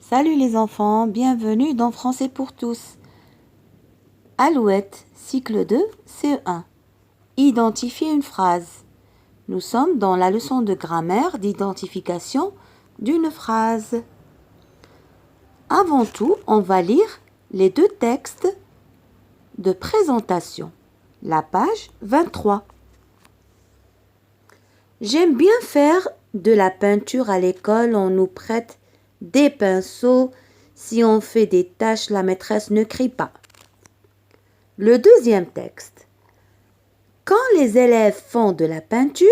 Salut les enfants, bienvenue dans Français pour tous. Alouette, cycle 2, CE1. Identifier une phrase. Nous sommes dans la leçon de grammaire d'identification d'une phrase. Avant tout, on va lire les deux textes de présentation. La page 23. J'aime bien faire de la peinture à l'école, on nous prête des pinceaux. Si on fait des tâches, la maîtresse ne crie pas. Le deuxième texte. Quand les élèves font de la peinture,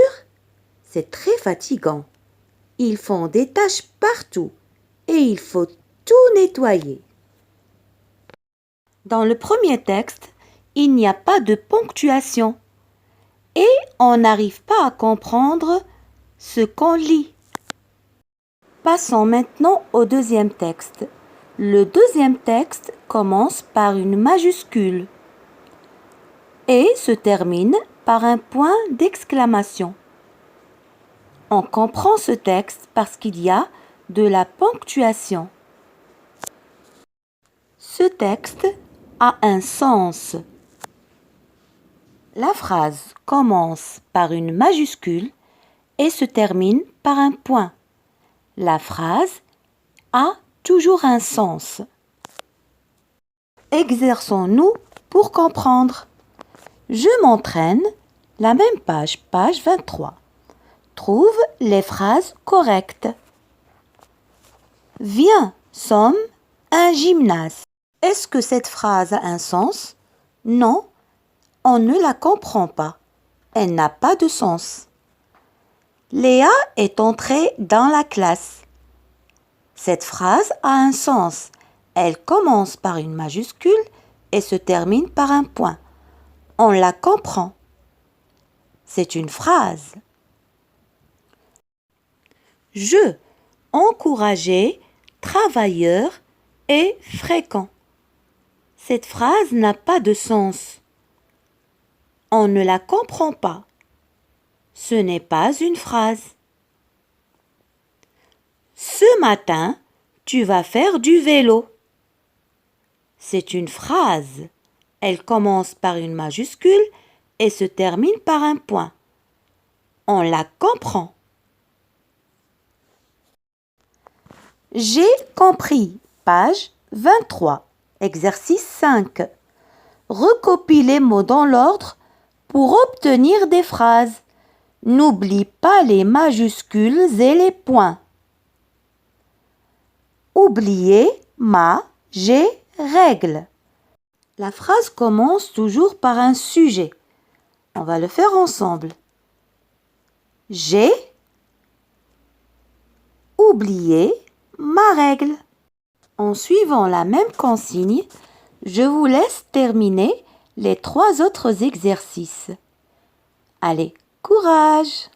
c'est très fatigant. Ils font des taches partout et il faut tout nettoyer. Dans le premier texte, il n'y a pas de ponctuation et on n'arrive pas à comprendre ce qu'on lit. Passons maintenant au deuxième texte. Le deuxième texte commence par une majuscule et se termine par un point d'exclamation. On comprend ce texte parce qu'il y a de la ponctuation. Ce texte a un sens. La phrase commence par une majuscule et se termine par un point. La phrase a toujours un sens. Exerçons-nous pour comprendre. Je m'entraîne, la même page, page 23. Trouve les phrases correctes. Viens, sommes un gymnase. Est-ce que cette phrase a un sens? Non, on ne la comprend pas. Elle n'a pas de sens. Léa est entrée dans la classe. Cette phrase a un sens. Elle commence par une majuscule et se termine par un point. On la comprend. C'est une phrase. Je, encourager, travailleur et fréquent. Cette phrase n'a pas de sens. On ne la comprend pas. Ce n'est pas une phrase. Ce matin, tu vas faire du vélo. C'est une phrase. Elle commence par une majuscule et se termine par un point. On la comprend. J'ai compris. Page 23. Exercice 5. Recopie les mots dans l'ordre pour obtenir des phrases. N'oublie pas les majuscules et les points. Oublier, j'ai, règle. La phrase commence toujours par un sujet. On va le faire ensemble. J'ai oublié ma règle. En suivant la même consigne, je vous laisse terminer les 3 autres exercices. Allez, courage!